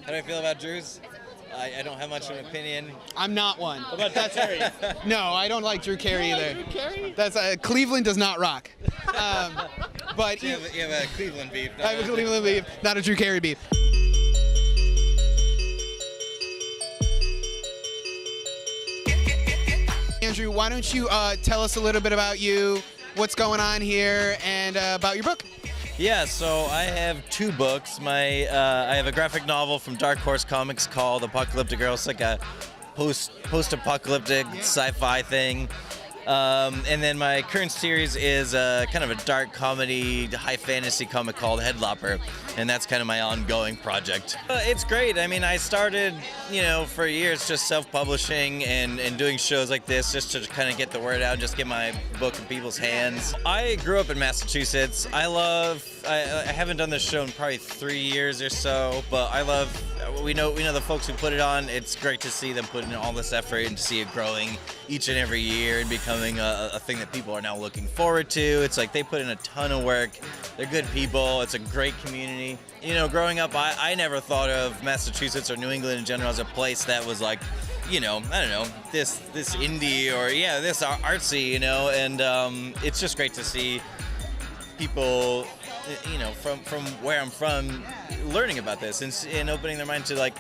How do I feel about Drew's? I don't have much of an opinion. I'm not one. What about Drew Carey? No, I don't like Drew Carey either. Drew Carey? That's Cleveland does not rock. But You have a Cleveland beef. I have a Cleveland beef, not a Drew Carey beef. Andrew, why don't you tell us a little bit about you, what's going on here, and about your book? Yeah, so I have 2 books. I have a graphic novel from Dark Horse Comics called Apocalyptic Girl. It's like a post-apocalyptic sci-fi thing. And then my current series is kind of a dark comedy, high fantasy comic called Head Lopper, and that's kind of my ongoing project. It's great. I mean, I started, for years just self-publishing and doing shows like this just to kind of get the word out, just get my book in people's hands. I grew up in Massachusetts. I haven't done this show in probably 3 years or so, but we know the folks who put it on. It's great to see them put in all this effort and to see it growing each and every year and becoming a thing that people are now looking forward to. It's like they put in a ton of work. They're good people. It's a great community. Growing up, I never thought of Massachusetts or New England in general as a place that was like, I don't know, this indie or this artsy, and it's just great to see people, from where I'm from, learning about this and opening their mind to like,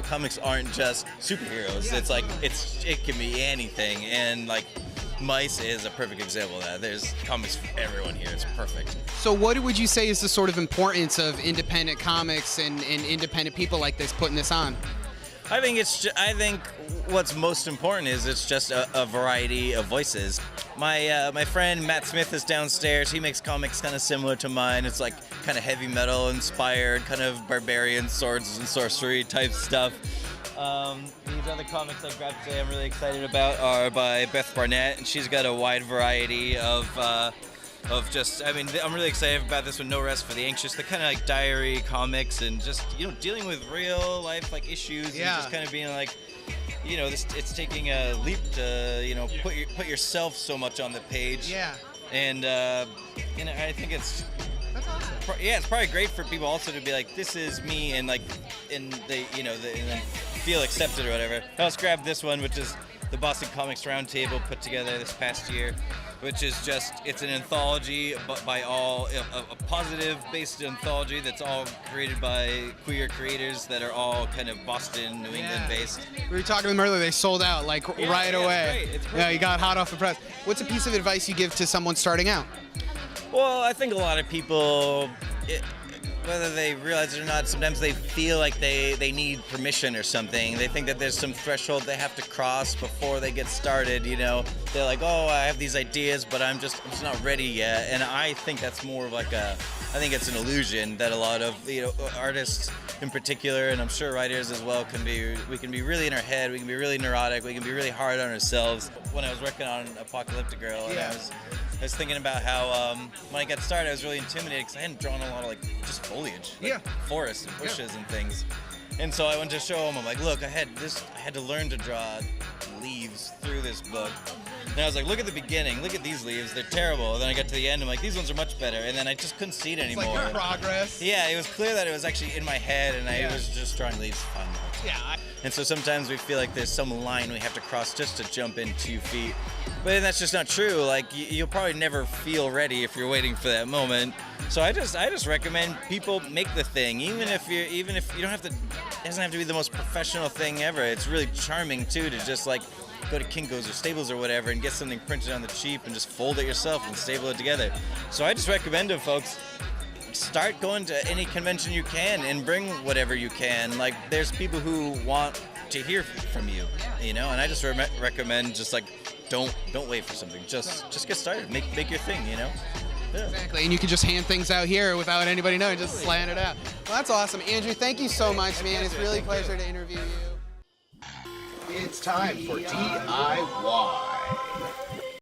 comics aren't just superheroes. It's like it can be anything, and like M.I.C.E is a perfect example of that. There's comics for everyone here. It's perfect. So what would you say is the sort of importance of independent comics and independent people like this putting this on? I think what's most important is it's just a variety of voices. My friend Matt Smith is downstairs. He makes comics kind of similar to mine. It's like kind of heavy metal inspired, kind of barbarian swords and sorcery type stuff. These other comics I grabbed today I'm really excited about are by Beth Barnett, and she's got a wide variety of I'm really excited about this one, No Rest for the Anxious. They're kind of like diary comics and just, dealing with real life like issues and just kind of being like, it's taking a leap to, put yourself so much on the page. Yeah. And, I think it's... That's awesome. It's probably great for people also to be like, this is me, and like, and they, and then feel accepted or whatever. I also grabbed this one, which is the Boston Comics Roundtable put together this past year, which is it's an anthology by all, a positive-based anthology that's all created by queer creators that are all kind of Boston, New England-based. We were talking to them earlier, they sold out like right away. It's great. Yeah, you got hot off the press. What's a piece of advice you give to someone starting out? Well, I think a lot of people, whether they realize it or not, sometimes they feel like they need permission or something. They think that there's some threshold they have to cross before they get started, They're like, oh, I have these ideas, but I'm just not ready yet. And I think that's more of like I think it's an illusion that a lot of, artists in particular, and I'm sure writers as well, we can be really in our head, we can be really neurotic, we can be really hard on ourselves. When I was working on Apocalyptic Girl, and I was thinking about how when I got started, I was really intimidated because I hadn't drawn a lot of like just foliage, like forests and bushes and things. And so I went to show them. I'm like, look, I had to learn to draw leaves through this book. And I was like, look at the beginning, look at these leaves, they're terrible. And then I got to the end, I'm like, these ones are much better. And then I just couldn't see it anymore. It's like your progress. Yeah, it was clear that it was actually in my head, and I was just drawing leaves fun. Yeah. And so sometimes we feel like there's some line we have to cross just to jump in 2 feet. But that's just not true. Like, you'll probably never feel ready if you're waiting for that moment. So I just recommend people make the thing, even if you don't have to. It doesn't have to be the most professional thing ever. It's really charming too to just like go to Kinko's or Staples or whatever and get something printed on the cheap and just fold it yourself and staple it together. So I just recommend to folks, start going to any convention you can and bring whatever you can. Like, there's people who want to hear from you, and I just recommend just like don't wait for something. Just get started. Make your thing, Yeah. Exactly, and you can just hand things out here without anybody knowing, just slant it out. Well, that's awesome. Andrew, thank you so much, man. It's really a pleasure to interview you. It's time for DIY.